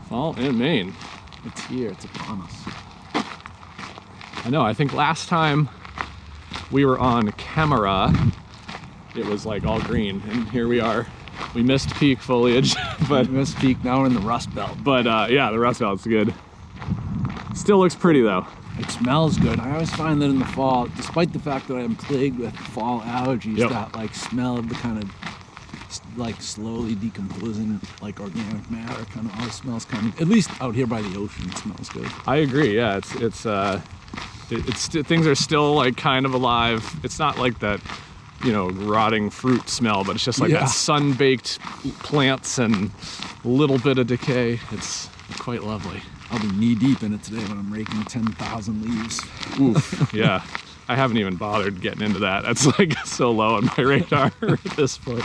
Fall in Maine. It's here. It's upon us. I know. I think last time we were on camera, it was like all green, and here we are. We missed peak foliage, but we missed peak. Now we're in the Rust Belt. But yeah, the Rust Belt's good. Still looks pretty though. It smells good. I always find that in the fall, despite the fact that I'm plagued with fall allergies, that like smell of the kind of like slowly decomposing like organic matter kind of always smells kind of, at least out here by the ocean, it smells good. I agree. Yeah, it's things are still like kind of alive. It's not like that, you know, rotting fruit smell, but it's just like that sun-baked plants and a little bit of decay. It's quite lovely. I'll be knee deep in it today when I'm raking 10,000 leaves. Oof, yeah. I haven't even bothered getting into that. That's like so low on my radar at this point.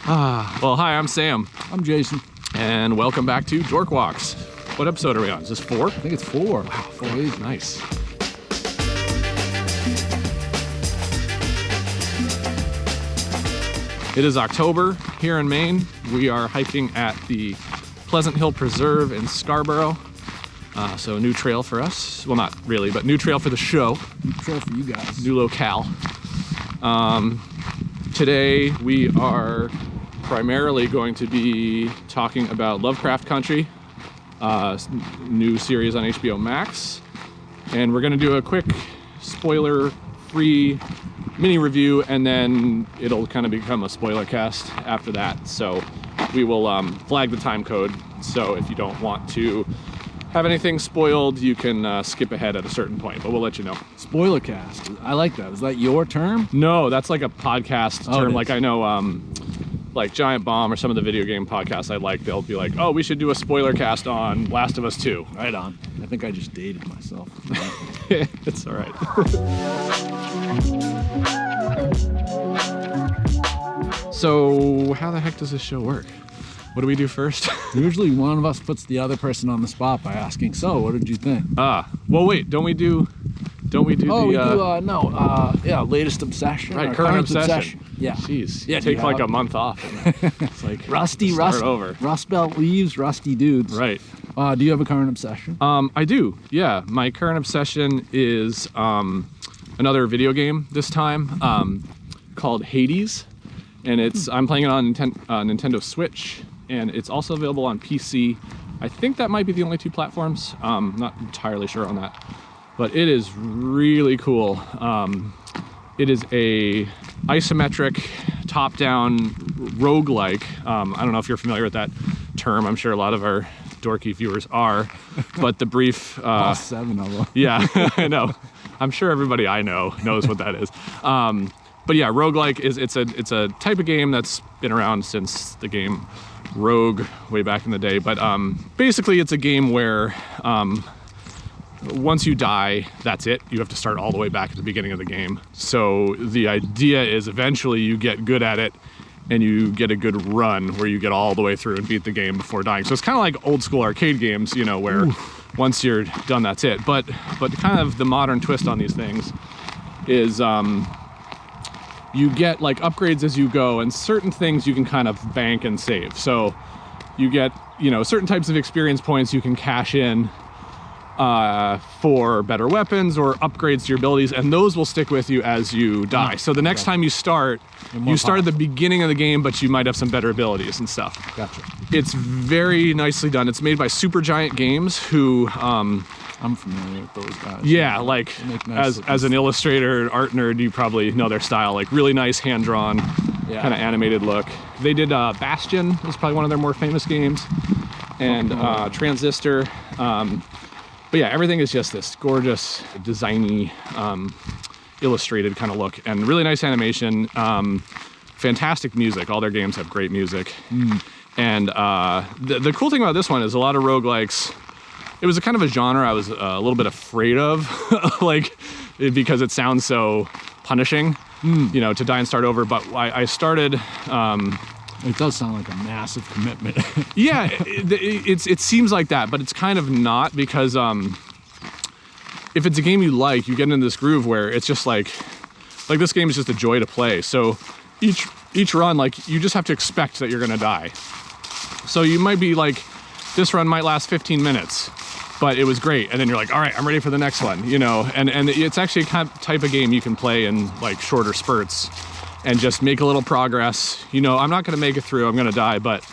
Well, hi, I'm Sam. I'm Jason. And welcome back to DORKWALKS. What episode are we on? Is this 4? I think it's 4. Wow, 4 days. Nice. It is October here in Maine. We are hiking at the Pleasant Hill Preserve in Scarborough. So new trail for us. Well, not really, but new trail for the show. New trail for you guys. New locale. Today we are primarily going to be talking about Lovecraft Country, new series on HBO Max. And we're gonna do a quick spoiler-free mini review, and then it'll kind of become a spoiler cast after that. So we will flag the time code. So if you don't want to have anything spoiled, you can skip ahead at a certain point, but we'll let you know. Spoiler cast. I like that. Is that your term? No, that's like a podcast term. Like I know, like Giant Bomb or some of the video game podcasts I like, they'll be like, oh, we should do a spoiler cast on Last of Us 2. Right on. I think I just dated myself. It's all right. So how the heck does this show work? What do we do first? Usually one of us puts the other person on the spot by asking, so what did you think? Well wait, don't we do latest obsession. Right, current obsession. Yeah. Jeez. Yeah, take like a month off. It's like Rust Belt leaves, rusty dudes. Right. Do you have a current obsession? I do, yeah. My current obsession is another video game this time, called Hades. And I'm playing it on Nintendo Switch, and it's also available on PC. I think that might be the only 2 platforms. Not entirely sure on that, but it is really cool. It is a isometric, top-down roguelike. I don't know if you're familiar with that term. I'm sure a lot of our dorky viewers are, but the brief... All 7 of them. Yeah, I know. I'm sure everybody I know knows what that is. But yeah, roguelike it's a type of game that's been around since the game Rogue way back in the day. But basically it's a game where once you die, that's it. You have to start all the way back at the beginning of the game. So the idea is eventually you get good at it and you get a good run where you get all the way through and beat the game before dying. So it's kind of like old school arcade games, you know, where once you're done, that's it. But kind of the modern twist on these things is you get like upgrades as you go, and certain things you can kind of bank and save. So you get, you know, certain types of experience points you can cash in for better weapons or upgrades to your abilities, and those will stick with you as you die. So the next time you start at the beginning of the game, but you might have some better abilities and stuff. Gotcha. It's very nicely done. It's made by Supergiant Games, who I'm familiar with those guys. Yeah, like as an illustrator, art nerd, you probably know their style. Like really nice hand-drawn, kind of animated look. They did Bastion, is probably one of their more famous games, and Transistor. But yeah, everything is just this gorgeous, designy, illustrated kind of look, and really nice animation. Fantastic music. All their games have great music. And the cool thing about this one is a lot of roguelikes. It was a kind of a genre I was a little bit afraid of, because it sounds so punishing, you know, to die and start over. But I started. It does sound like a massive commitment. Yeah, it seems like that, but it's kind of not, because if it's a game you like, you get into this groove where it's just like this game is just a joy to play. So each run, like, you just have to expect that you're gonna die. So you might be like this run might last 15 minutes, but it was great. And then you're like, all right, I'm ready for the next one, you know? And it's actually a type of game you can play in like shorter spurts and just make a little progress. You know, I'm not gonna make it through, I'm gonna die, but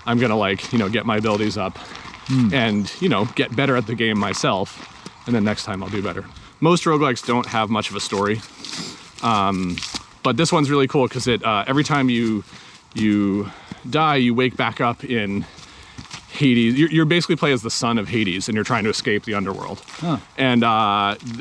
I'm gonna like, you know, get my abilities up and, you know, get better at the game myself. And then next time I'll do better. Most roguelikes don't have much of a story. But this one's really cool because it every time you die, you wake back up in Hades. You're basically play as the son of Hades, and you're trying to escape the underworld. Huh. And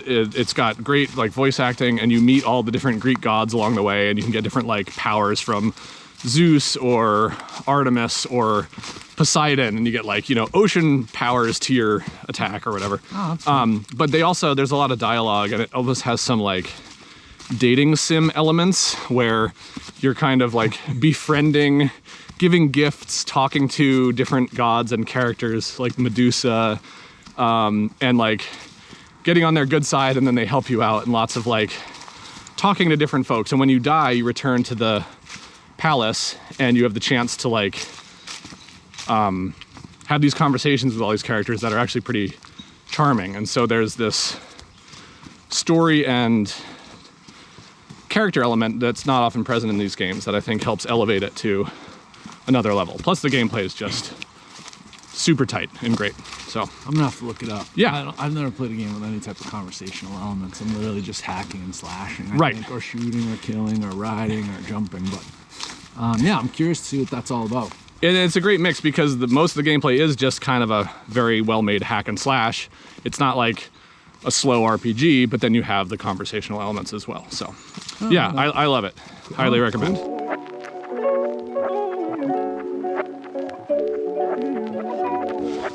it's got great like voice acting, and you meet all the different Greek gods along the way, and you can get different like powers from Zeus or Artemis or Poseidon, and you get like, you know, ocean powers to your attack or whatever. Oh, that's cool. But they also, there's a lot of dialogue, and it almost has some like dating sim elements where you're kind of like befriending, giving gifts, talking to different gods and characters like Medusa, and like getting on their good side, and then they help you out, and lots of like talking to different folks. And when you die, you return to the palace and you have the chance to like have these conversations with all these characters that are actually pretty charming. And so there's this story and character element that's not often present in these games that I think helps elevate it to another level. Plus the gameplay is just super tight and great. So I'm gonna have to look it up. Yeah, I've never played a game with any type of conversational elements. I'm literally just hacking and slashing, right? Think, or shooting, or killing, or riding, or jumping. But yeah, I'm curious to see what that's all about. It's a great mix because most of the gameplay is just kind of a very well-made hack and slash. It's not like a slow RPG, but then you have the conversational elements as well. So yeah, I love it. Highly recommend.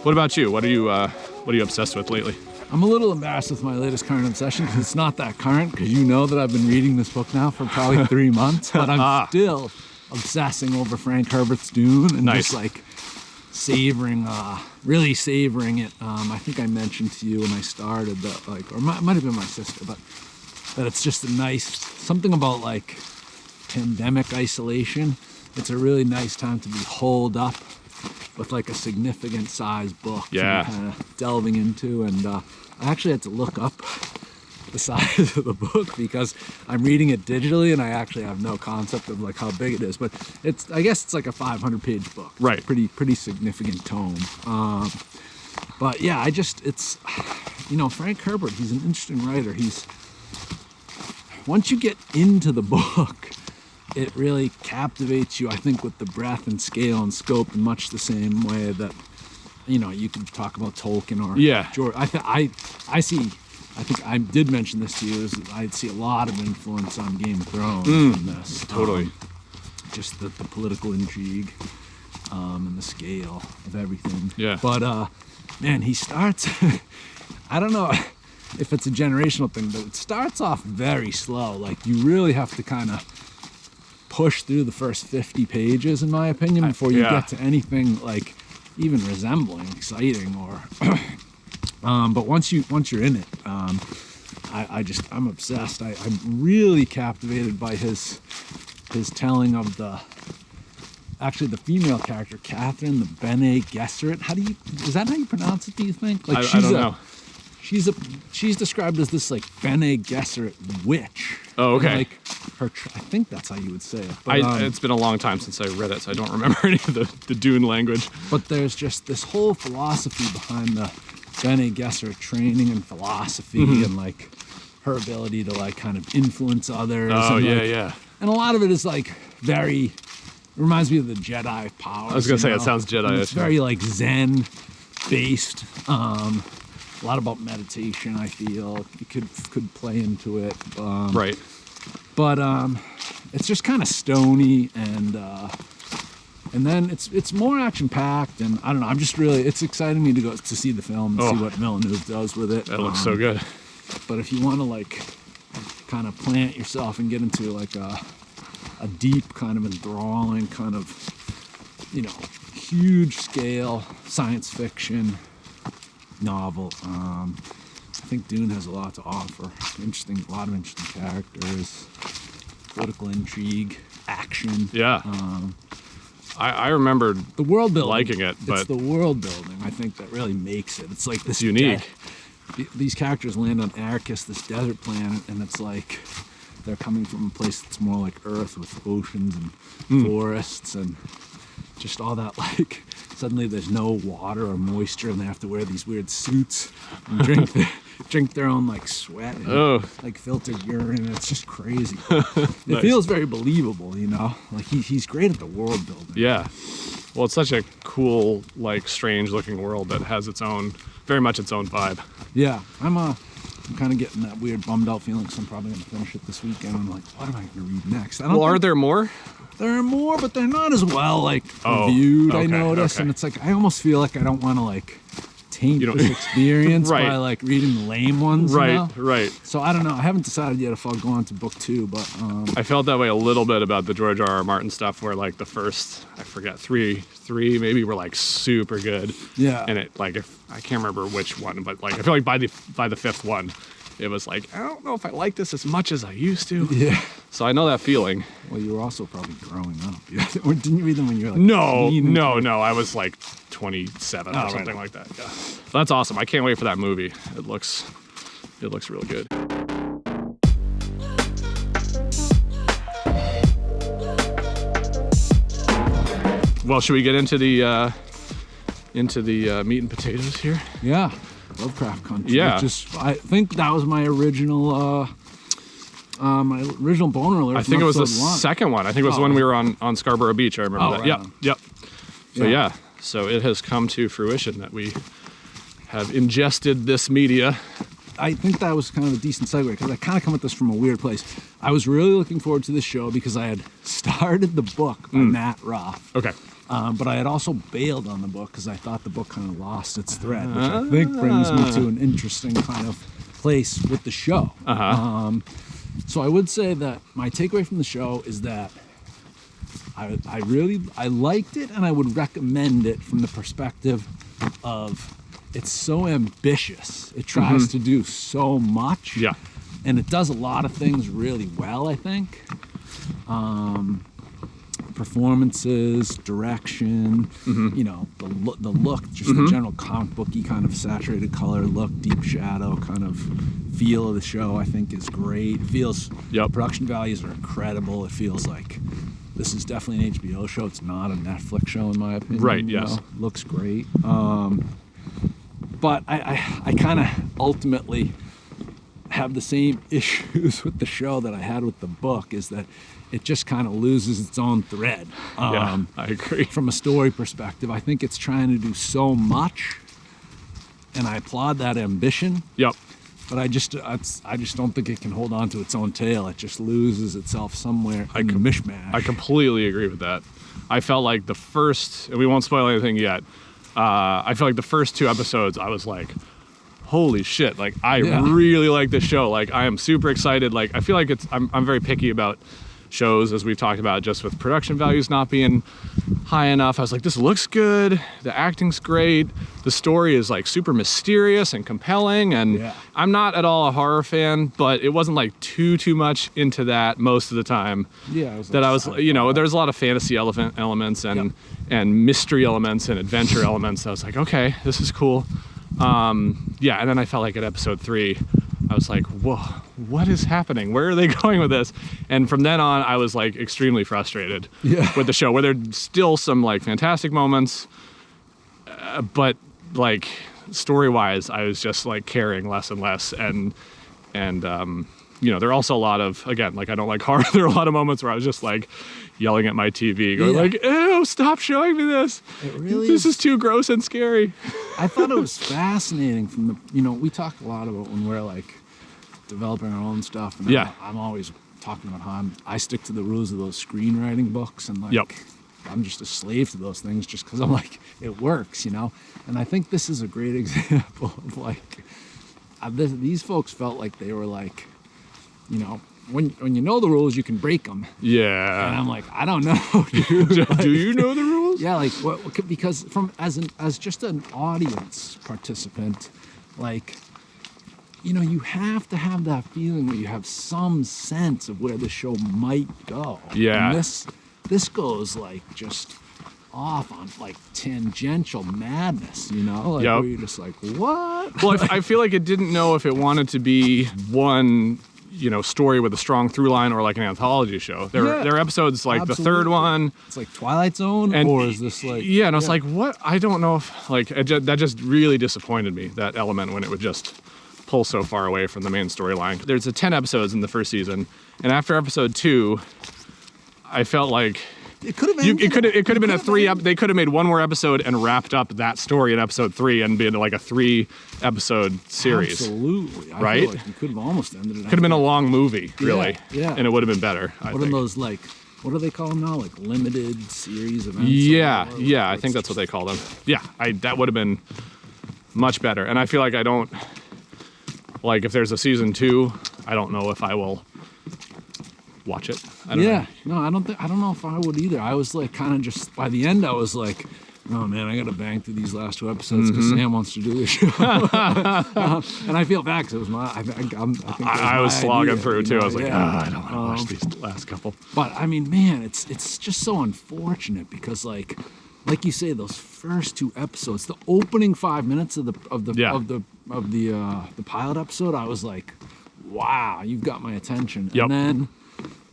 What about you? What are you obsessed with lately? I'm a little embarrassed with my latest current obsession because it's not that current, because you know that I've been reading this book now for probably 3 months, but I'm still obsessing over Frank Herbert's Dune and just like savoring, really savoring it. I think I mentioned to you when I started that, like, or it might have been my sister, but that it's just a nice, something about like pandemic isolation. It's a really nice time to be holed up with like a significant size book to be kind of delving into. And I actually had to look up the size of the book because I'm reading it digitally and I actually have no concept of like how big it is, but I guess it's like a 500-page book. Right. Pretty significant tome. But yeah, it's, you know, Frank Herbert, he's an interesting writer. Once you get into the book, it really captivates you, I think, with the breadth and scale and scope in much the same way that, you know, you could talk about Tolkien or Jordan. I think I did mention this to you, is I'd see a lot of influence on Game of Thrones in this. Totally. Just the political intrigue and the scale of everything. Yeah. But, man, he starts, I don't know if it's a generational thing, but it starts off very slow. Like, you really have to kind of push through the first 50 pages, in my opinion, before you get to anything like even resembling exciting or but once you're in it, I'm obsessed. I'm really captivated by his telling of the female character, Catherine, the Bene Gesserit. Is that how you pronounce it, do you think? Like, I don't know. She's described as this like Bene Gesserit witch. Oh, okay. And, like, I think that's how you would say it. But, it's been a long time since I read it, so I don't remember any of the Dune language. But there's just this whole philosophy behind the Bene Gesserit training and philosophy, and like her ability to like kind of influence others. Oh, and, yeah. And a lot of it is like very, reminds me of the Jedi powers. I was gonna say, it sounds Jedi-ish. It's very like Zen based. A lot about meditation, I feel. You could play into it. Right. But it's just kind of stony, and then it's more action packed, and I don't know. I'm just really, it's exciting me to go to see the film and see what Villeneuve does with it. That looks so good. But if you want to like kind of plant yourself and get into like a deep kind of enthralling kind of, you know, huge scale science fiction novel, I think Dune has a lot to offer. A lot of interesting characters, political intrigue, action. Yeah. I remembered the world building, liking it, but it's the world building I think that really makes it. It's like this unique. These characters land on Arrakis, this desert planet, and it's like they're coming from a place that's more like Earth with oceans and forests and just all that. Like suddenly there's no water or moisture, and they have to wear these weird suits and drink their own like sweat and like filtered urine. It's just crazy. It feels very believable, you know. Like he's great at the world building. Yeah. Well, it's such a cool, like, strange-looking world that has its own, very much its own vibe. Yeah, I'm kind of getting that weird bummed out feeling, so I'm probably going to finish it this weekend. I'm like, what am I going to read next? Well, are there more? There are more, but they're not as well, like, reviewed, I notice. And it's like, I almost feel like I don't want to, like, taint this experience by, like, reading the lame ones, you know? Right. So I don't know. I haven't decided yet if I'll go on to book 2, but... I felt that way a little bit about the George R.R. Martin stuff, where, like, the first, I forget, three maybe were, like, super good. Yeah. And it, like, I can't remember which one, but, like, I feel like by the 5th one, it was like, I don't know if I like this as much as I used to. Yeah. So I know that feeling. Well, you were also probably growing up. Or didn't you read them when you were like No. I was like 27 or something like that. Yeah. So that's awesome. I can't wait for that movie. It looks really good. Well, should we get into the meat and potatoes here? Yeah. Lovecraft Country. Yeah. I think that was my original boner alert. I think it was the second one. I think it was when we were on Scarborough Beach. I remember that. Right Yep. So so it has come to fruition that we have ingested this media. I think that was kind of a decent segue because I kind of come at this from a weird place. I was really looking forward to this show because I had started the book by Matt Ruff. Okay. But I had also bailed on the book because I thought the book kind of lost its thread, which I think brings me to an interesting kind of place with the show. So I would say that my takeaway from the show is that I liked it, and I would recommend it from the perspective of it's so ambitious. It tries to do so much. Yeah. And it does a lot of things really well, I think. Performances, direction, you know, the look, just the general comic booky kind of saturated color look, deep shadow kind of feel of the show, I think is great. It feels, production values are incredible. It feels like this is definitely an HBO show. It's not a Netflix show, in my opinion. Right, yes. You know? Looks great. But I kind of ultimately have the same issues with the show that I had with the book, is that it just kind of loses its own thread. I agree. From a story perspective, I think it's trying to do so much, and I applaud that ambition. Yep. But I just don't think it can hold on to its own tail. It just loses itself somewhere in the mishmash. I completely agree with that. I felt like the first, and we won't spoil anything yet, I feel like the first 2 episodes, I was like, holy shit, like, I really like this show. Like, I am super excited. Like, I feel like I'm very picky about shows, as we've talked about, just with production values not being high enough. I was like, this looks good, the acting's great, the story is like super mysterious and compelling, and I'm not at all a horror fan, but it wasn't like too much into that most of the time. I was you know, there's a lot of fantasy elements and mystery elements and adventure elements. I was like, okay, this is cool. And then I felt like at episode 3, I was like, whoa, what is happening? Where are they going with this? And from then on, I was like extremely frustrated with the show, where there's still some like fantastic moments, but like story-wise, I was just like caring less and less. And you know, there are also a lot of, again, like, I don't like horror. There are a lot of moments where I was just like yelling at my TV, going like, ew, stop showing me this. This is too gross and scary. I thought it was fascinating from the, you know, we talk a lot about when we're like developing our own stuff. And I'm always talking about how I stick to the rules of those screenwriting books, and like, I'm just a slave to those things just because I'm like, it works, you know? And I think this is a great example of like, these folks felt like they were like, you know, when you know the rules, you can break them. Yeah. And I'm like, I don't know, dude. Do you know the rules? Yeah, like, because as just an audience participant, like, you know, you have to have that feeling where you have some sense of where the show might go. Yeah. And this goes like just off on like tangential madness, you know? Like Yep. where you're just like, what? Well, I feel like it didn't know if it wanted to be one, you know, story with a strong through line or like an anthology show. There are episodes like the third one. It's like Twilight Zone, and or is this like... Yeah, and I was like, what? I don't know if, like, that just really disappointed me, that element, when it would just pull so far away from the main storyline. There's 10 episodes in the first season, and after episode 2, I felt like it could have it could have been a 3 they could have made one more episode and wrapped up that story in episode 3 and been like a 3-episode series. Absolutely. I right? feel like you could have almost ended it. Could have been a long movie, really. Yeah. And it would have been better, I think. What are those, like, what do they call them now? Like limited series events? Yeah, I think that's what they call them. Yeah, that would have been much better. And I feel like I don't, like, if there's a season 2, I don't know if I will watch it. I don't know. No, I don't know if I would either. I was like, kind of just, by the end, I was like, oh man, I gotta bang through these last 2 episodes because Sam wants to do this show. And I feel bad because it was my, I think it was I was my slogging idea, through too. I was like, yeah. I don't want to watch these last couple. But I mean, man, it's just so unfortunate because like you say, those first 2 episodes, the opening 5 minutes of the pilot episode, I was like, wow, you've got my attention. Yep. And then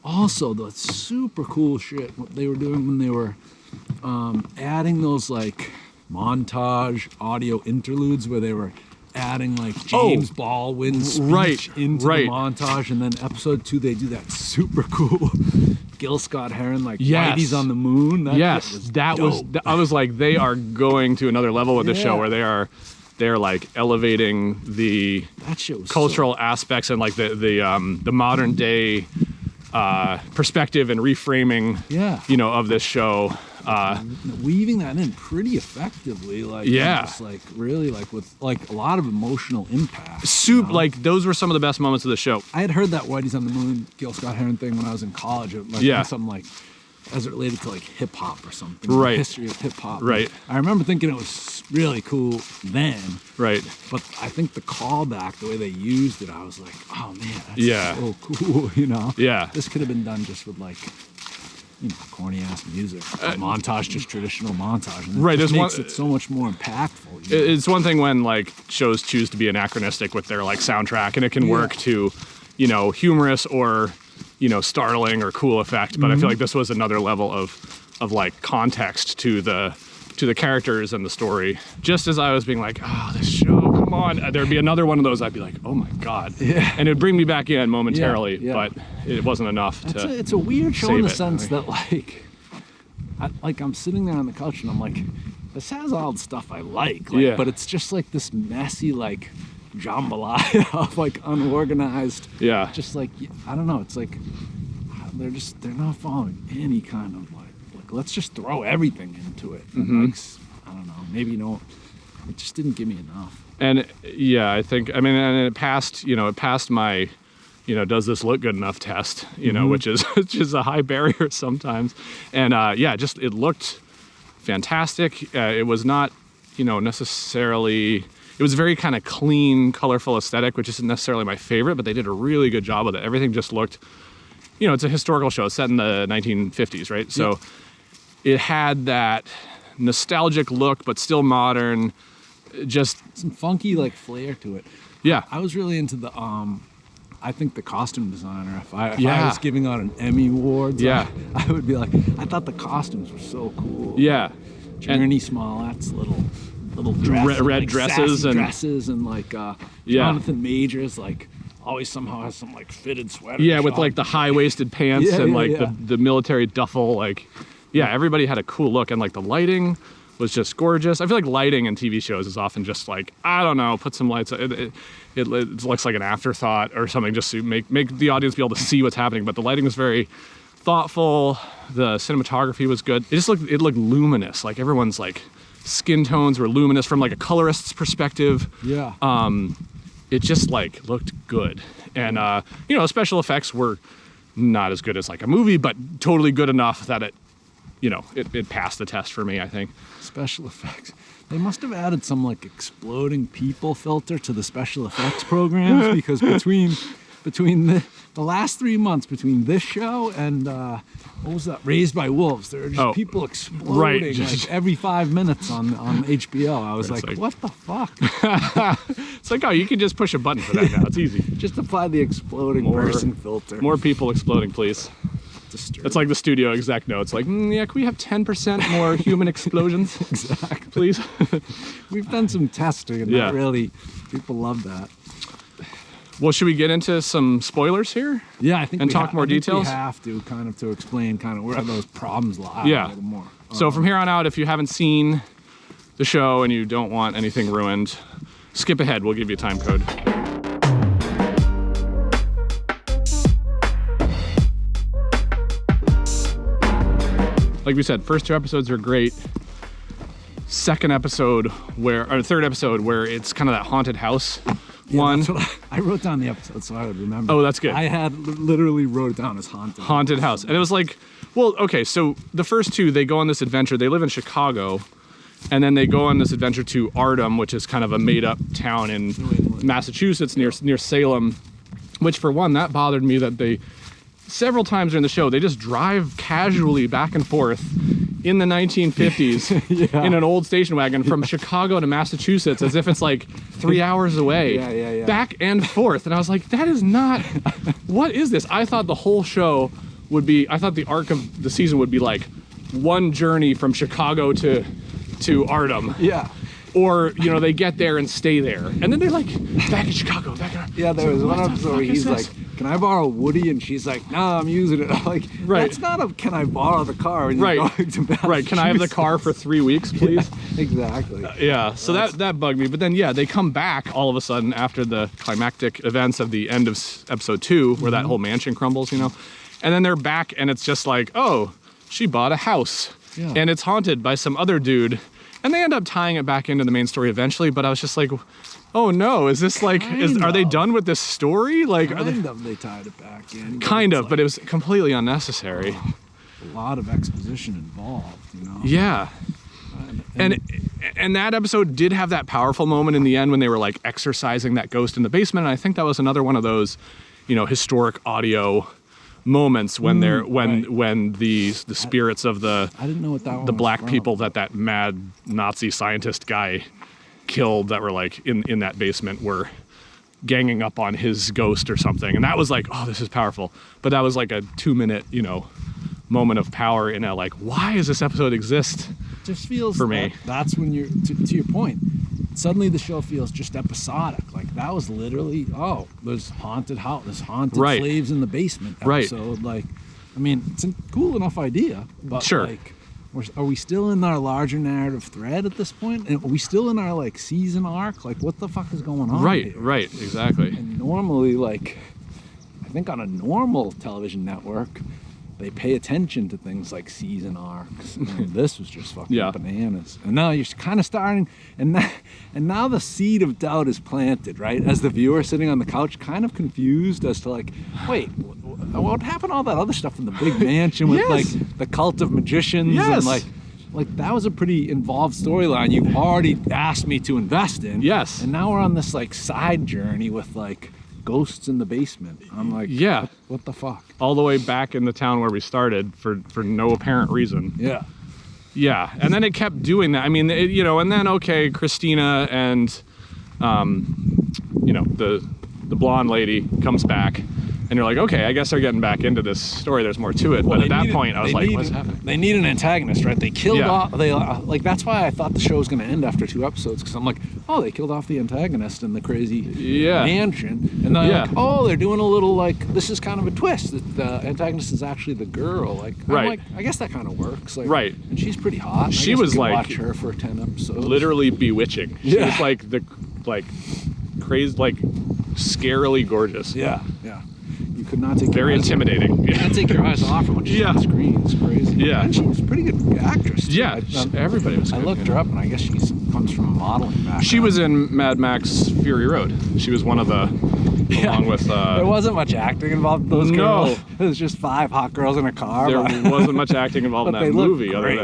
also the super cool shit what they were doing when they were adding those like montage audio interludes where they were adding like James Baldwin's speech into the montage, and then episode 2 they do that super cool Gil Scott Heron like Whitey's on the moon. I was like, they are going to another level with the show where they're like elevating the cultural aspects and like the modern day perspective and reframing of this show, weaving that in pretty effectively, like just like really like with like a lot of emotional impact. Like those were some of the best moments of the show. I had heard that Whitey's on the Moon Gil Scott Heron thing when I was in college, like something like as it related to like hip hop or something, right? The history of hip hop, right? I remember thinking it was really cool then, right? But I think the callback, the way they used it, I was like, oh man, that's so cool, you know? Yeah, this could have been done just with like, you know, corny ass music, montage, just traditional montage, and right? It makes it so much more impactful. You know? It's one thing when like shows choose to be anachronistic with their like soundtrack, and it can work to, you know, humorous or, you know, startling or cool effect. But I feel like this was another level of like context to the characters and the story. Just as I was being like, oh, this show, come on, there'd be another one of those. I'd be like, oh my god, and it'd bring me back in momentarily. But it wasn't enough to. It's a weird show in the sense that like I'm sitting there on the couch and I'm like, this has all the stuff I like, but it's just like this messy like jambalaya of like unorganized, just like, I don't know, it's like they're not following any kind of like let's just throw everything into it. And like, I don't know, maybe it just didn't give me enough. And I think, I mean, and it passed my, you know, does this look good enough test, you know, which is a high barrier sometimes. And just it looked fantastic. It was not, you know, necessarily. It was a very kind of clean, colorful aesthetic, which isn't necessarily my favorite, but they did a really good job with it. Everything just looked, you know, it's a historical show set in the 1950s, right? So it had that nostalgic look, but still modern, just some funky like flair to it. Yeah. I was really into the, I think the costume designer, if I was giving out an Emmy Award, I would be like, I thought the costumes were so cool. Yeah. Jurnee Smollett's little dresses, red dresses and like Jonathan Majors like always somehow has some like fitted sweater. Yeah, with like the high-waisted pants and like the military duffel. Like, everybody had a cool look, and like the lighting was just gorgeous. I feel like lighting in TV shows is often just like, I don't know, put some lights. It looks like an afterthought or something, just to make the audience be able to see what's happening. But the lighting was very thoughtful. The cinematography was good. It looked luminous. Like everyone's like skin tones were luminous from like a colorist's perspective. Yeah. It just like looked good. And you know, special effects were not as good as like a movie, but totally good enough that it passed the test for me, I think. Special effects. They must have added some like exploding people filter to the special effects programs because between between the last 3 months between this show and what was that? Raised by Wolves. There are just people exploding like every 5 minutes on HBO. I was like, what the fuck? It's like, oh, you can just push a button for that now. It's easy. Just apply the exploding person filter. More people exploding, please. It's like the studio exec notes. Like, yeah, can we have 10% more human explosions? Exactly. Please. We've done some testing, and that really, people love that. Well, should we get into some spoilers here? Yeah, I think and talk more details. We have to kind of explain kind of where those problems lie. Yeah. A little more. So from here on out, if you haven't seen the show and you don't want anything ruined, skip ahead. We'll give you a time code. Like we said, first 2 episodes are great. Third episode where it's kind of that haunted house. One. I wrote down the episode so I would remember. Oh, that's good. I had literally wrote it down as haunted. Haunted house. And it was like, well, okay, so the first 2, they go on this adventure. They live in Chicago, and then they go on this adventure to Ardham, which is kind of a made-up town in Massachusetts near Salem, which for one, that bothered me that they, several times during the show, they just drive casually back and forth in the 1950s in an old station wagon from Chicago to Massachusetts as if it's like 3 hours away, back and forth. And I was like, that is not, what is this? I thought the whole show would be, I thought the arc of the season would be like one journey from Chicago to Ardham. Yeah. Or, you know, they get there and stay there. And then they're like, back in Chicago, back in... Yeah, there was one episode where he's like, can I borrow Woody? And she's like, no, I'm using it. I'm like, that's not a, can I borrow the car when you're going to Massachusetts? Right, can I have the car for 3 weeks, please? Yeah, exactly. Yeah, so that bugged me. But then, yeah, they come back all of a sudden after the climactic events of the end of episode 2, where that whole mansion crumbles, you know? And then they're back and it's just like, oh, she bought a house. Yeah. And it's haunted by some other dude. And they end up tying it back into the main story eventually, but I was just like, oh no, is this like, are they done with this story? Like, they tied it back in. Kind of, but it was completely unnecessary. A lot of exposition involved, you know? Yeah. And that episode did have that powerful moment in the end when they were like exorcising that ghost in the basement. And I think that was another one of those, you know, historic audio moments when when the spirits of the I didn't know what that one the black was people that mad Nazi scientist guy killed that were like in that basement were ganging up on his ghost or something, and that was like, oh, this is powerful. But that was like a 2-minute, you know, moment of power in a like, why does this episode exist? It just feels for me. That's when you're to your point. Suddenly the show feels just episodic. Like that was literally, oh, there's haunted house, there's haunted slaves in the basement episode. Like, I mean, it's a cool enough idea, but like, are we still in our larger narrative thread at this point? And are we still in our like season arc? Like, what the fuck is going on? Right, here? right, exactly. And normally, like, I think on a normal television network, they pay attention to things like season arcs. And this was just fucking bananas. And now you're kind of starting, and now the seed of doubt is planted, right? As the viewer sitting on the couch, kind of confused as to like, wait, what happened to all that other stuff in the big mansion with like the cult of magicians and like that was a pretty involved storyline you've already asked me to invest in. Yes. And now we're on this like side journey with like ghosts in the basement. I'm like, what the fuck? All the way back in the town where we started for no apparent reason. Yeah. Yeah, and then it kept doing that. I mean, you know, and then, okay, Christina and, you know, the blonde lady comes back, and you're like, okay, I guess they're getting back into this story. There's more to it. But at that point, I was like, what's happening? They need an antagonist, right? They killed off, like, that's why I thought the show was going to end after 2 episodes, because I'm like, oh, they killed off the antagonist in the crazy mansion. And then like, oh, they're doing a little, like, this is kind of a twist, that the antagonist is actually the girl. Like, I'm like, I guess that kind of works. Like, and she's pretty hot. She was like, watch her for 10 episodes. Literally bewitching. She was like the, crazy, like, scarily gorgeous. Yeah. You could not take very intimidating. You can't take your eyes off her when she's on screen. It's crazy. Yeah, and she was a pretty good actress too. Yeah, everybody was good. I looked her up, and I guess she comes from a modeling background. She was in Mad Max Fury Road. She was one of the, along with. There wasn't much acting involved with those girls. It was just 5 hot girls in a car. There wasn't much acting involved in that movie, other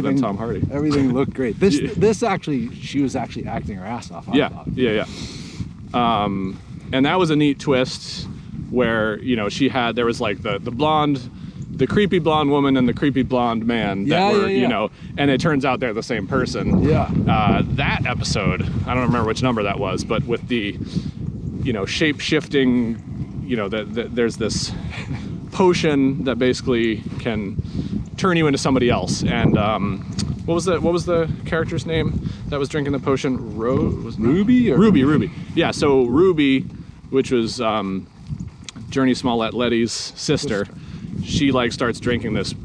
than Tom Hardy. Everything looked great. This actually, she was actually acting her ass off. I thought. And that was a neat twist. where, you know, there was like the creepy blonde woman and the creepy blonde man that were, you know, and it turns out they're the same person. Yeah. That episode, I don't remember which number that was, but with the, you know, shape-shifting, you know, there's this potion that basically can turn you into somebody else. And what was the character's name that was drinking the potion? Ruby? Ruby. Yeah, so Ruby, which was Jurnee Smollett Letty's sister, she like starts drinking this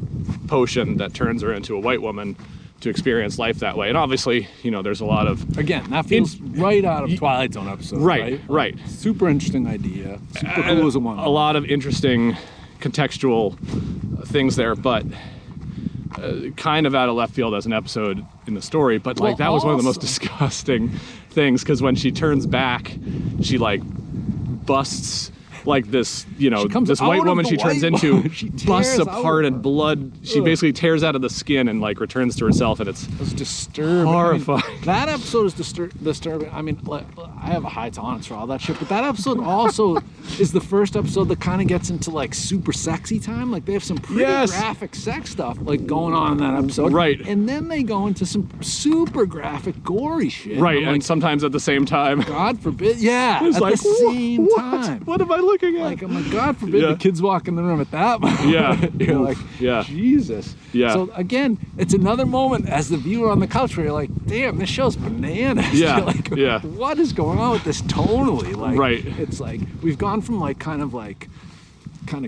potion that turns her into a white woman to experience life that way. And obviously, you know, there's a lot of... Again, that feels right out of Twilight Zone episode, right? Right. Super interesting idea. Super cool as a one. A lot of interesting contextual things there, but kind of out of left field as an episode in the story. But like, that was one of the most disgusting things, because when she turns back, she like busts like this, you know, this white woman she turns into busts apart and blood. She basically tears out of the skin and like returns to herself, and it's disturbing. Horrifying. I mean, that episode is disturbing. I mean, I have a high tolerance for all that shit, but that episode also is the first episode that kind of gets into like super sexy time. Like they have some pretty graphic sex stuff like going on in that episode. Right. And then they go into some super graphic, gory shit. Right, and sometimes at the same time. God forbid. Yeah, it's at like, the same time. What am I looking at? Like, I'm like, God forbid the kids walk in the room at that moment. Yeah. You're like, Jesus. Yeah. So again, it's another moment as the viewer on the couch where you're like, damn, this show's bananas. Yeah. You're like, what is going on with this tonally? Like, it's like, we've gone from like kind of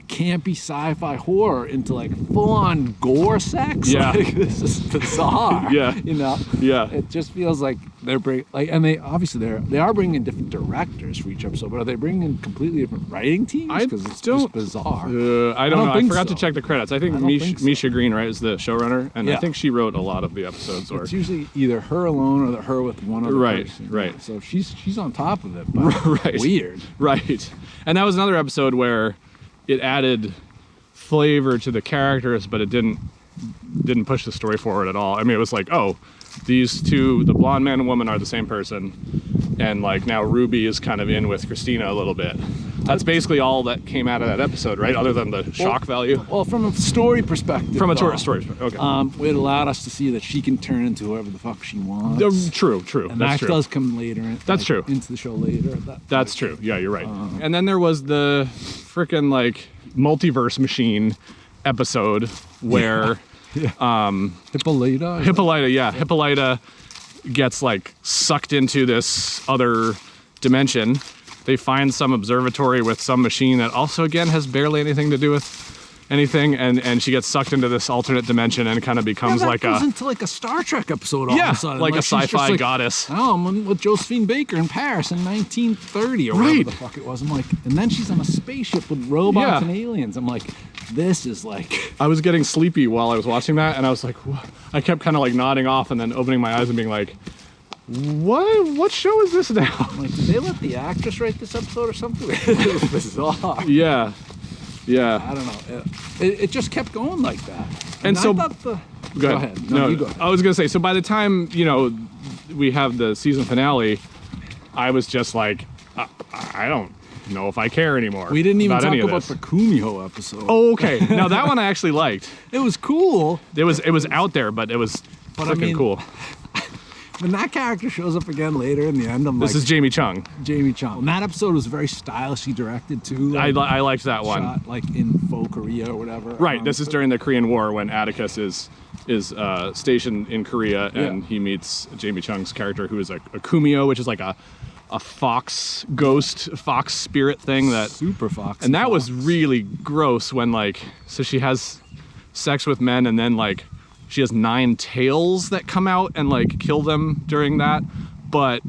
campy sci-fi horror into like full-on gore sex. Yeah. Like, this is bizarre. Yeah. You know? Yeah. It just feels like they're bringing, like, and they are bringing in different directors for each episode, but are they bringing in completely different writing teams? Because it's just bizarre. I don't know. I forgot to check the credits. I think Misha Green, right, is the showrunner, and I think she wrote a lot of the episodes. Or it's usually either her alone or her with one other person. Right. So she's on top of it, but weird. Right. And that was another episode where it added flavor to the characters, but it didn't push the story forward at all. I mean, it was like, oh, these two, the blonde man and woman, are the same person, and like now Ruby is kind of in with Christina a little bit. That's basically all that came out of that episode, right? Other than the shock value. Well, from a story perspective. From a story perspective, okay. It allowed us to see that she can turn into whoever the fuck she wants. True. And that's that does come later. That's true. Into the show later. That's true. Yeah, you're right. And then there was the freaking like multiverse machine episode where Hippolyta gets like sucked into this other dimension. They find some observatory with some machine that also again has barely anything to do with anything, and she gets sucked into this alternate dimension and kind of becomes like goes into like a Star Trek episode all of a sudden. Like a sci-fi goddess. Oh, I'm with Josephine Baker in Paris in 1930 or whatever the fuck it was. I'm like, and then she's on a spaceship with robots and aliens. I'm like, this is like... I was getting sleepy while I was watching that, and I was like, what? I kept kind of like nodding off and then opening my eyes and being like, what show is this now? I'm like, did they let the actress write this episode or something? It was bizarre. Yeah. I don't know. It just kept going like that. And so... Go ahead. No, you go ahead. I was going to say, so by the time, you know, we have the season finale, I was just like, I don't know if I care anymore. We didn't even talk about the Kumiho episode. Oh, okay. Now that one I actually liked. It was cool. It was out there, but it was fucking cool. When that character shows up again later in the end, I'm like... This is Jamie Chung. And that episode was very stylishly directed, too. Like, I liked that one. Shot, like, in faux Korea or whatever. Right, this is during the Korean War when Atticus is stationed in Korea, and he meets Jamie Chung's character, who is a Kumio, which is like a fox ghost, fox spirit thing. Super fox. And that was really gross when, like... So she has sex with men, and then, like... She has 9 tails that come out and like kill them during that, but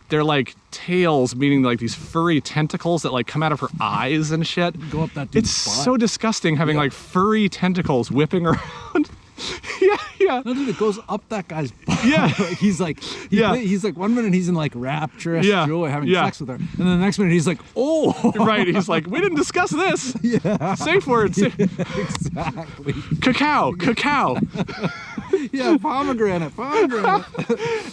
they're like tails, meaning like these furry tentacles that like come out of her eyes and shit. Go up that dude's It's butt. so disgusting having like furry tentacles whipping around. Yeah. No, dude, it goes up that guy's butt. Yeah. He's like, he's like, one minute he's in like rapturous joy having sex with her, and then the next minute he's like, oh. Right, he's like, we didn't discuss this. Yeah. Safe word. Exactly. Cacao. Yeah, pomegranate.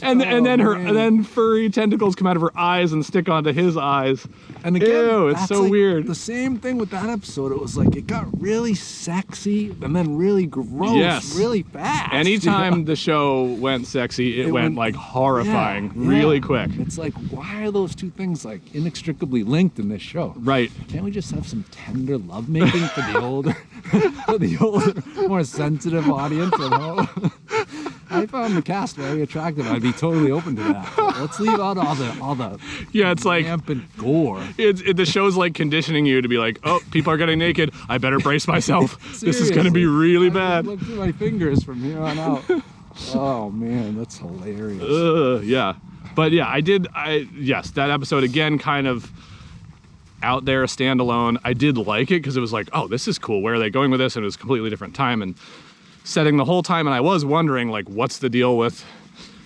And then furry tentacles come out of her eyes and stick onto his eyes. And again, ew, it's so weird. The same thing with that episode. It was like it got really sexy and then really gross, really fast. Anytime the show went sexy, it went like horrifying, really quick. It's like, why are those two things like inextricably linked in this show? Right. Can't we just have some tender lovemaking for the older, more sensitive audience at home? I found the cast very attractive. I'd be totally open to that. But let's leave out all the it's like rampant gore. The show's like conditioning you to be like, oh, people are getting naked. I better brace myself. This is going to be really bad. Look through my fingers from here on out. Oh man, that's hilarious. Yeah, but yeah, yes, that episode again, kind of out there, standalone. I did like it because it was like, oh, this is cool. Where are they going with this? And it was a completely different time and setting the whole time. And I was wondering, like, what's the deal with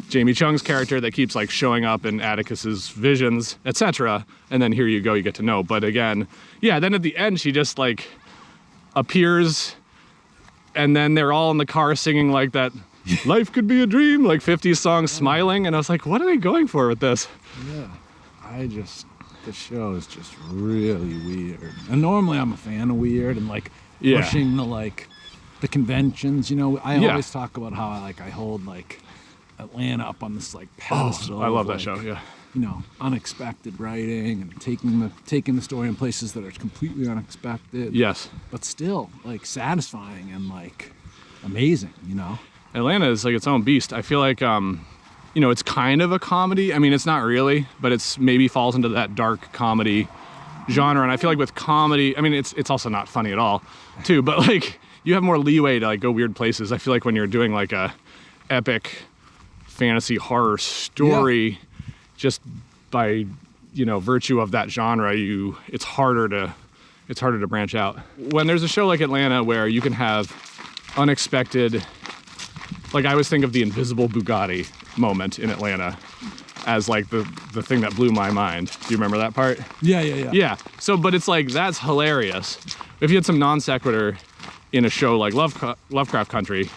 Jamie Chung's character that keeps like showing up in Atticus's visions, etc. And then here you go, you get to know. But again, yeah, then at the end she just like appears, and then they're all in the car singing like that life could be a dream, like 50s song, smiling. And I was like, what are they going for with this? Yeah, the show is just really weird. And normally I'm a fan of weird and like pushing the conventions, you know. I always talk about how I hold like Atlanta up on this like pedestal. I love that show. Yeah. You know, unexpected writing and taking the story in places that are completely unexpected. Yes. But still like satisfying and like amazing, you know. Atlanta is like its own beast. I feel like you know, it's kind of a comedy. I mean, it's not really, but it's maybe falls into that dark comedy genre. And I feel like with comedy, I mean, it's also not funny at all, too. But like, you have more leeway to like go weird places. I feel like when you're doing like a epic fantasy horror story, just by, you know, virtue of that genre, it's harder to branch out. When there's a show like Atlanta where you can have unexpected, like I always think of the invisible Bugatti moment in Atlanta as like the thing that blew my mind. Do you remember that part? Yeah. So, but it's like, that's hilarious. If you had some non sequitur in a show like Lovecraft Country,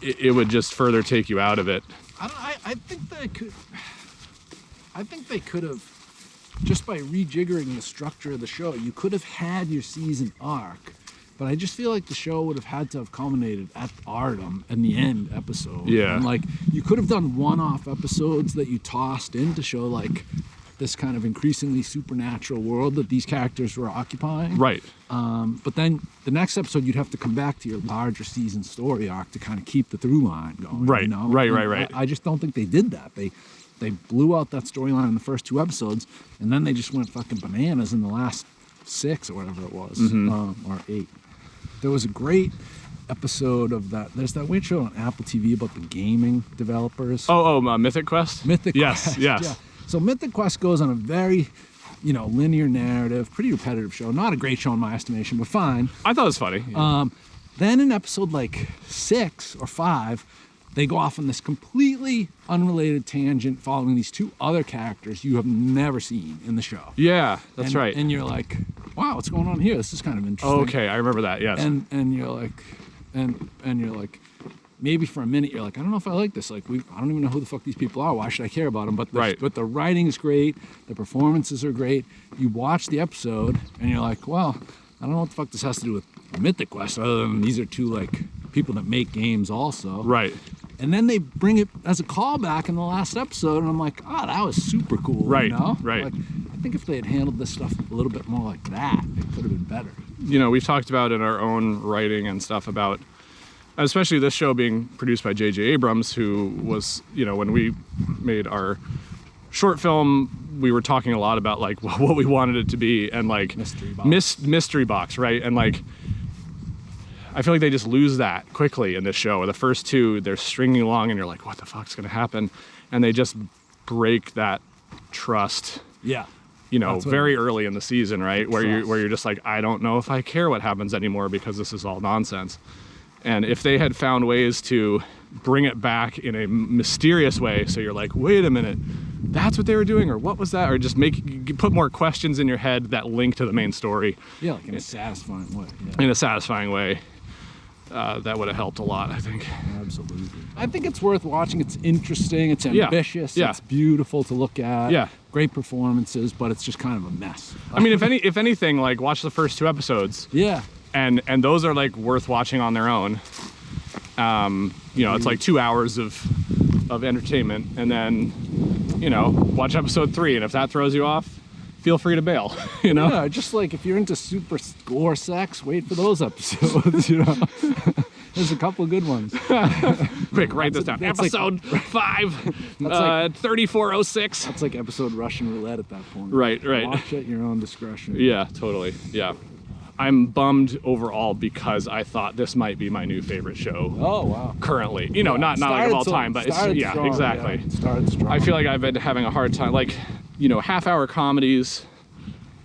it would just further take you out of it. I think they could have, just by rejiggering the structure of the show, you could have had your season arc. But I just feel like the show would have had to have culminated at Artem in the end episode. Yeah. And like, you could have done one-off episodes that you tossed in to show like this kind of increasingly supernatural world that these characters were occupying. Right. But then the next episode, you'd have to come back to your larger season story arc to kind of keep the through line going. Right. You know? Right. I just don't think they did that. They blew out that storyline in the first two episodes, and then they just went fucking bananas in the last 6 or whatever it was, or 8. There was a great episode of that. There's that weird show on Apple TV about the gaming developers. Mythic Quest? Mythic Yes, Quest. yes. Yeah. So Mythic Quest goes on a very, you know, linear narrative, pretty repetitive show. Not a great show in my estimation, but fine. I thought it was funny. Yeah. Then in episode like 6 or 5, they go off on this completely unrelated tangent following these two other characters you have never seen in the show. Yeah, that's right. And you're like, wow, what's going on here? This is kind of interesting. Okay, I remember that, yes. And you're like, and you're like, maybe for a minute you're like, I don't know if I like this. Like, I don't even know who the fuck these people are. Why should I care about them? But the writing is great. The performances are great. You watch the episode and you're like, well, I don't know what the fuck this has to do with Mythic Quest other than these are two like people that make games also. Right. And then they bring it as a callback in the last episode, and I'm like, oh, that was super cool. Right, you know? right. Like, I think if they had handled this stuff a little bit more like that, it could have been better. You know, we've talked about in our own writing and stuff about, especially this show being produced by J.J. Abrams, who was, you know, when we made our short film, we were talking a lot about like what we wanted it to be and like mystery box, right? And like, I feel like they just lose that quickly in this show. The first two, they're stringing along and you're like, what the fuck's gonna happen? And they just break that trust. Yeah. You know, very early in the season, right? Where you're just like, I don't know if I care what happens anymore because this is all nonsense. And if they had found ways to bring it back in a mysterious way, so you're like, wait a minute, that's what they were doing, or what was that? Or just put more questions in your head that link to the main story. Yeah, like in a satisfying way. Yeah. In a satisfying way. that would have helped a lot, I think. Absolutely. I think it's worth watching. It's interesting. It's ambitious. Yeah. It's beautiful to look at. Yeah. Great performances, but it's just kind of a mess. I mean, if anything, like watch the first 2 episodes. Yeah. And those are like worth watching on their own. You know, it's like 2 hours of entertainment, and then, you know, watch episode 3, and if that throws you off, feel free to bail. You know. Yeah, just like if you're into super gore sex, wait for those episodes. You know. There's a couple of good ones. Quick, write this down. Episode 5, 3406. That's like episode Russian roulette at that point. Right. Watch at your own discretion. Yeah, totally. Yeah. I'm bummed overall because I thought this might be my new favorite show. Oh, wow. Currently. You know, not like of all time, but it's, yeah, strong, exactly. Yeah. Started strong. I feel like I've been having a hard time. Like, you know, half-hour comedies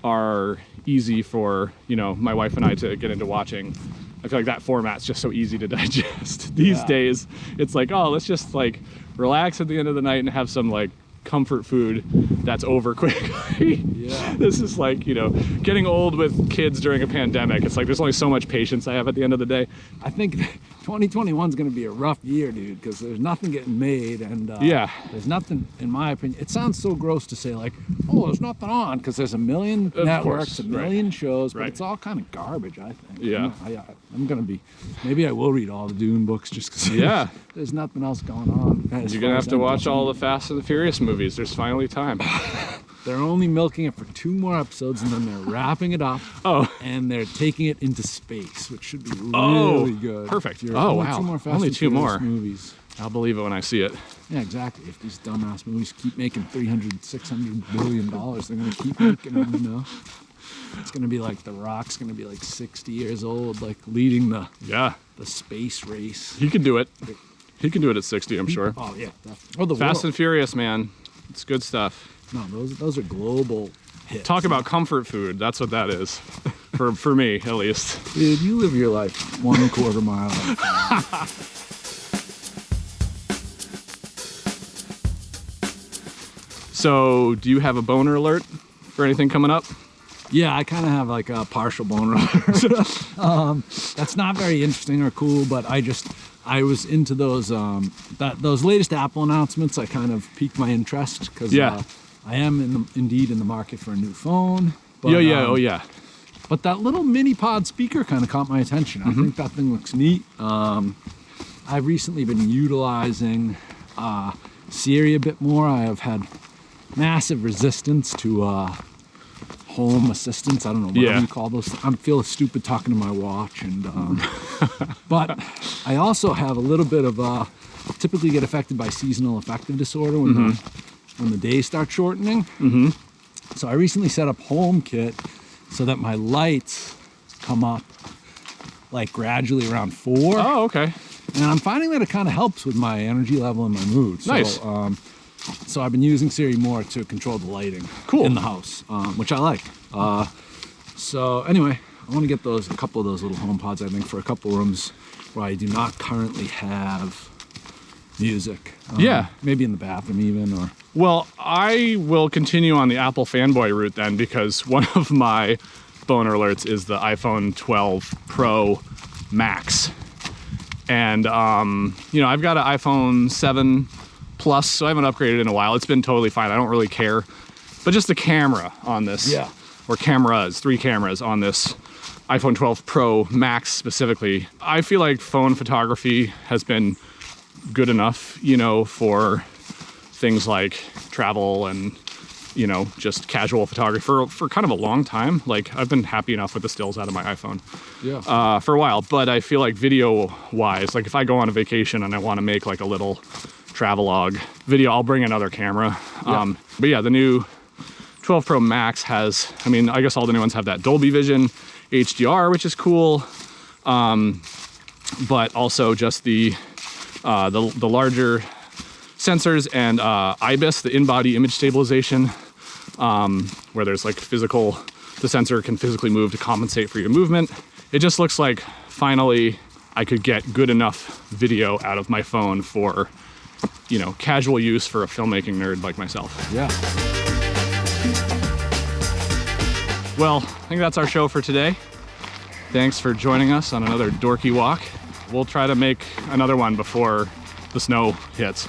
are easy for, you know, my wife and I to get into watching. I feel like that format's just so easy to digest these days. It's like, oh, let's just like relax at the end of the night and have some like comfort food that's over quickly. Yeah. This is like, you know, getting old with kids during a pandemic. It's like there's only so much patience I have at the end of the day. I think 2021 is going to be a rough year, dude, because there's nothing getting made, and there's nothing, in my opinion. It sounds so gross to say like, oh, there's nothing on, because there's a million networks, a million shows, but it's all kind of garbage, I think. Yeah. I'm going to be, maybe I will read all the Dune books just because there's nothing else going on. You're going to have to watch all the Fast and the Furious movies. There's finally time. They're only milking it for 2 more episodes, and then they're wrapping it up. Oh. And they're taking it into space, which should be really good. Perfect. Wow. 2 more Fast only and 2 more movies. I'll believe it when I see it. Yeah, exactly. If these dumbass movies keep making $300, $600 billion, they're going to keep making them, you know? It's going to be like The Rock's going to be like 60 years old, like leading the space race. He can do it. He can do it at 60, I'm sure. Oh, yeah. Definitely. Oh, Fast and Furious, man. It's good stuff. No, those are global hits. Talk about comfort food. That's what that is. For me, at least. Dude, you live your life 1/4 mile at a time. So, do you have a boner alert for anything coming up? Yeah, I kind of have like a partial boner alert. That's not very interesting or cool, but I was into those those latest Apple announcements. I kind of piqued my interest because I am indeed in the market for a new phone. But, But that little mini pod speaker kind of caught my attention. I think that thing looks neat. I've recently been utilizing Siri a bit more. I have had massive resistance to home assistants. I don't know what you call those. I feel stupid talking to my watch, and but I also have a little bit of typically get affected by seasonal affective disorder when the days start shortening. So I recently set up HomeKit so that my lights come up like gradually around 4. Oh, okay. And I'm finding that it kind of helps with my energy level and my mood. So, nice. So I've been using Siri more to control the lighting in the house, which I like. So anyway, I want to get a couple of those little HomePods, I think, for a couple rooms where I do not currently have music. Maybe in the bathroom even, or... Well, I will continue on the Apple fanboy route then, because one of my boner alerts is the iPhone 12 Pro Max. And, you know, I've got an iPhone 7 Plus, so I haven't upgraded in a while. It's been totally fine. I don't really care. But just the camera on this, or cameras, 3 cameras on this iPhone 12 Pro Max specifically. I feel like phone photography has been good enough, you know, for things like travel and, you know, just casual photography for kind of a long time. Like, I've been happy enough with the stills out of my iPhone for a while. But I feel like video-wise, like if I go on a vacation and I want to make like a little travelogue video, I'll bring another camera. But yeah, the new 12 Pro Max has, I mean, I guess all the new ones have that Dolby Vision HDR, which is cool. But also just the larger sensors and IBIS, the in-body image stabilization, where there's like the sensor can physically move to compensate for your movement. It just looks like finally I could get good enough video out of my phone for, you know, casual use for a filmmaking nerd like myself. Yeah. Well, I think that's our show for today. Thanks for joining us on another dorky walk. we'll try to make another one before the snow hits.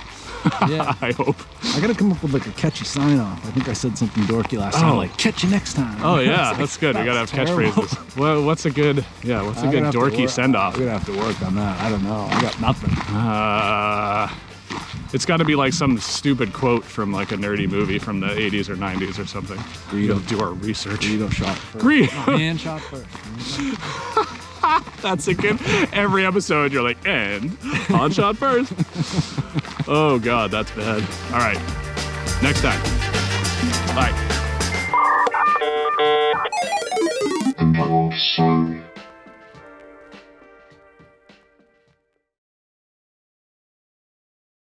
Yeah. I hope. I gotta come up with like a catchy sign off. I think I said something dorky last time, like catch you next time. Oh yeah, like, that's good. We gotta have terrible. catchphrases. Well, what's a good dorky send off? I'm gonna have to work on that. I don't know. I got nothing. It's got to be like some stupid quote from like a nerdy movie from the 80s or 90s or something. We'll do our research. Greedo shot first. Man shot first. That's a good. Every episode you're like, and Han shot first. Oh God, that's bad. All right, next time. Bye.